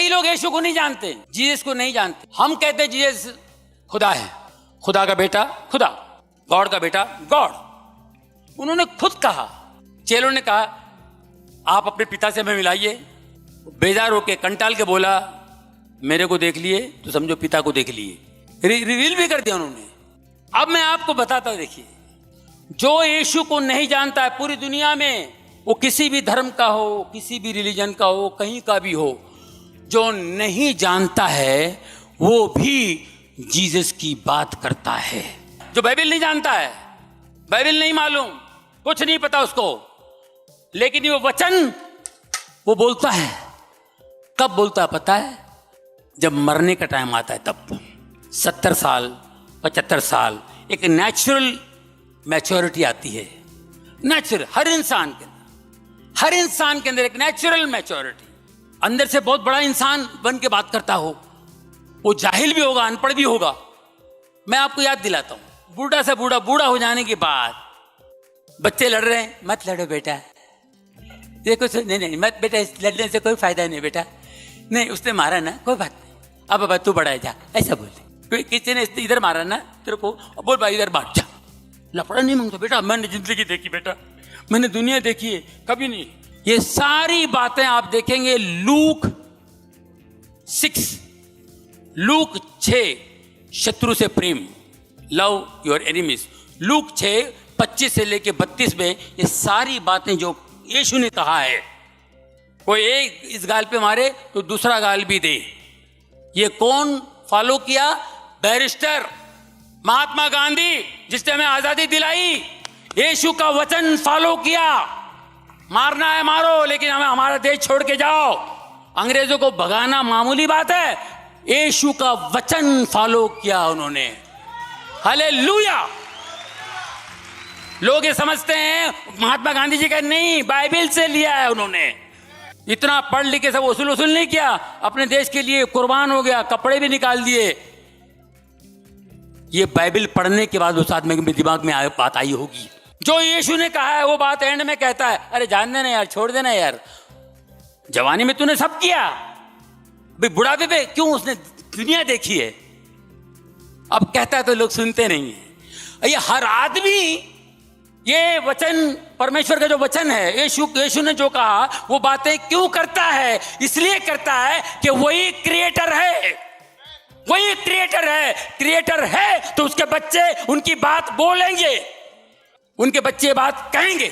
कई लोग यीशु को नहीं जानते, जीसस को नहीं जानते। हम कहते हैं जीसस खुदा है, खुदा का बेटा खुदा, गॉड का बेटा गॉड। उन्होंने खुद कहा, चेलों ने कहा आप अपने पिता से हमें मिलाइए। बेजार होके कंटाल के बोला मेरे को देख लिए तो समझो पिता को देख लिए, रिवील भी कर दिया उन्होंने। अब मैं आपको बताता हूं, देखिए जो यीशु को नहीं जानता है पूरी दुनिया में, वो किसी भी धर्म का हो, किसी भी रिलीजन का हो, कहीं का भी हो, जो नहीं जानता है वो भी जीसस की बात करता है। जो बाइबल नहीं जानता है, बाइबल नहीं मालूम, कुछ नहीं पता उसको, लेकिन वो वचन वो बोलता है। कब बोलता है पता है? जब मरने का टाइम आता है तब। 70 साल 75 साल एक नेचुरल मैच्योरिटी आती है। नेचुरल, हर इंसान के अंदर एक नेचुरल मैच्योरिटी। अंदर से बहुत बड़ा इंसान बन के बात करता हो, वो जाहिल भी होगा, अनपढ़ भी होगा। मैं आपको याद दिलाता हूं, बूढ़ा से बूढ़ा हो जाने के बाद बच्चे लड़ रहे हैं, मत लड़ो बेटा, देखो नहीं मत बेटा, लड़ने से कोई फायदा नहीं बेटा, नहीं उसने मारा ना कोई बात नहीं, अब तू बड़ा है जा, ऐसा बोलते। किसी ने इधर मारा ना तेरे को, बोल भाई इधर बांट जा, लफड़ा नहीं मांगता बेटा, मैंने जिंदगी देखी बेटा, मैंने दुनिया देखी है, कभी नहीं। ये सारी बातें आप देखेंगे लूक 6 शत्रु से प्रेम, लव योर एनिमीज। लूक 6 25 से लेके 32 में ये सारी बातें जो यीशु ने कहा है, कोई एक इस गाल पे मारे तो दूसरा गाल भी दे। ये कौन फॉलो किया? बैरिस्टर महात्मा गांधी, जिसने हमें आजादी दिलाई। यीशु का वचन फॉलो किया, मारना है मारो, लेकिन हमें हमारा देश छोड़ के जाओ। अंग्रेजों को भगाना मामूली बात है, यीशु का वचन फॉलो किया उन्होंने। हालेलुया। लोग ये समझते हैं महात्मा गांधी जी का, नहीं, बाइबल से लिया है उन्होंने। इतना पढ़ लिख के सब वसूल नहीं किया, अपने देश के लिए कुर्बान हो गया, कपड़े भी निकाल दिए। ये बाइबल पढ़ने के बाद उस आदमी के दिमाग में बात आई होगी, जो यीशु ने कहा है वो बात एंड में कहता है, अरे जान देना यार, छोड़ देना यार, जवानी में तूने सब किया, भाई बुढ़ापे पे क्यों? उसने दुनिया देखी है। अब कहता है तो लोग सुनते नहीं है। ये हर आदमी, ये वचन परमेश्वर का जो वचन है, यीशु ने जो कहा वो बातें क्यों करता है? इसलिए करता है कि वही क्रिएटर है, वही क्रिएटर है तो उसके बच्चे उनकी बात बोलेंगे, उनके बच्चे बात कहेंगे।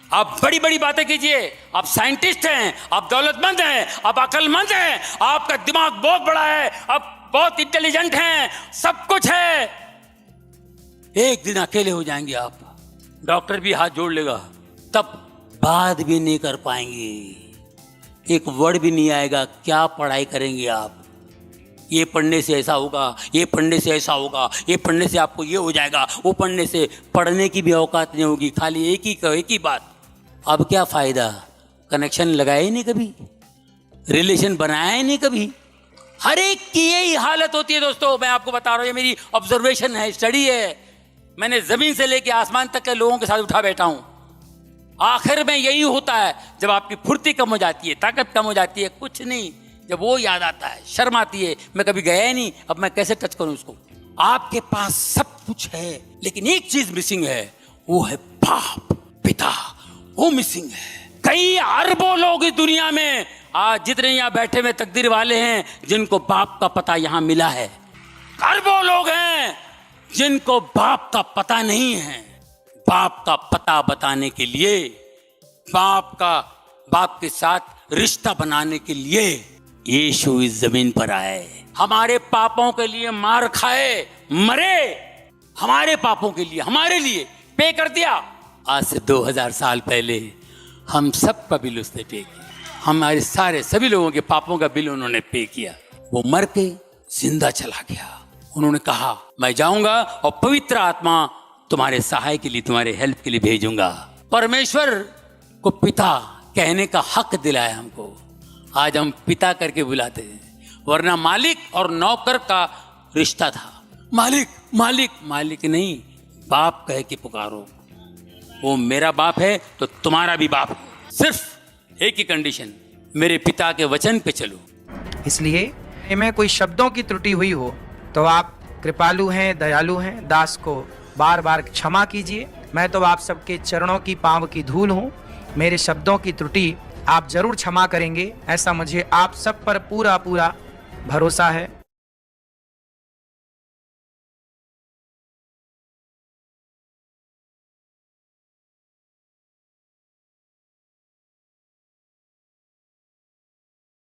आप बड़ी बड़ी बातें कीजिए, आप साइंटिस्ट हैं, आप दौलतमंद हैं, आप अक्लमंद हैं, आपका दिमाग बहुत बड़ा है, आप बहुत इंटेलिजेंट हैं, सब कुछ है, एक दिन अकेले हो जाएंगे आप, डॉक्टर भी हाथ जोड़ लेगा, तब बात भी नहीं कर पाएंगे, एक वर्ड भी नहीं आएगा। क्या पढ़ाई करेंगे आप? ये पढ़ने से ऐसा होगा, ये पढ़ने से ऐसा होगा, ये पढ़ने से आपको ये हो जाएगा, वो पढ़ने से, पढ़ने की भी औकात नहीं होगी, खाली एक ही बात। अब क्या फायदा? कनेक्शन लगाया ही नहीं कभी, रिलेशन बनाया ही नहीं कभी। हर एक की यही हालत होती है दोस्तों। मैं आपको बता रहा हूँ, ये मेरी ऑब्जर्वेशन है, स्टडी है। मैंने जमीन से लेके आसमान तक के लोगों के साथ उठा बैठा हूं। आखिर में यही होता है, जब आपकी फुर्ती कम हो जाती है, ताकत कम हो जाती है, कुछ नहीं, जब वो याद आता है, शर्म आती है, मैं कभी गया ही नहीं, अब मैं कैसे टच करूं उसको। आपके पास सब कुछ है, लेकिन एक चीज मिसिंग है, वो है बाप, पिता, वो मिसिंग है। कई अरबों लोग इस दुनिया में आज जितने यहाँ बैठे हुए तकदीर वाले हैं, जिनको बाप का पता यहाँ मिला है। अरबों लोग हैं जिनको बाप का पता नहीं है। बाप का पता बताने के लिए, बाप के साथ रिश्ता बनाने के लिए यीशु इस जमीन पर आए, हमारे पापों के लिए मार खाए, मरे, हमारे पापों के लिए, हमारे लिए पे कर दिया। आज से 2000 साल पहले हम सब का बिल उसने पे किया, हमारे सारे सभी लोगों के पापों का बिल उन्होंने पे किया। वो मर के जिंदा चला गया। उन्होंने कहा मैं जाऊंगा और पवित्र आत्मा तुम्हारे सहाय के लिए, तुम्हारे हेल्प के लिए भेजूंगा। परमेश्वर को पिता कहने का हक दिलाया हमको, आज हम पिता करके बुलाते हैं, वरना मालिक और नौकर का रिश्ता था। मालिक मालिक मालिक नहीं, बाप कह के पुकारो। वो मेरा बाप है तो तुम्हारा भी बाप है। सिर्फ एक ही कंडीशन, मेरे पिता के वचन पे चलो। इसलिए में कोई शब्दों की त्रुटि हुई हो तो आप कृपालु हैं, दयालु हैं, दास को बार बार क्षमा कीजिए। मैं तो आप सबके चरणों की पांव की धूल हूँ, मेरे शब्दों की त्रुटि आप जरूर क्षमा करेंगे, ऐसा मुझे आप सब पर पूरा पूरा भरोसा है।